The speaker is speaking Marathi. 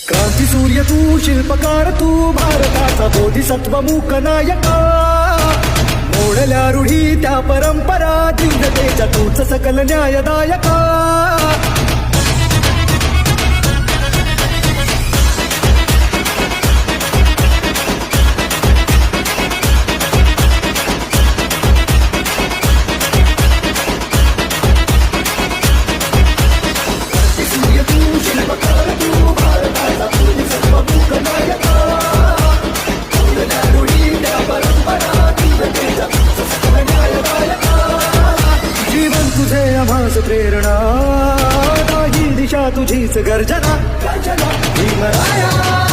क्रांती सूर्य तू, शिल्पकार तू, भारताचा बोधिसत्व मूक नायका. मोडल्या रूढी त्या परंपरा, जिंकतेच्या तूच सकल न्यायदायका. प्रेरणा नाही, दिशा तुझीच गर्जना. भीमराया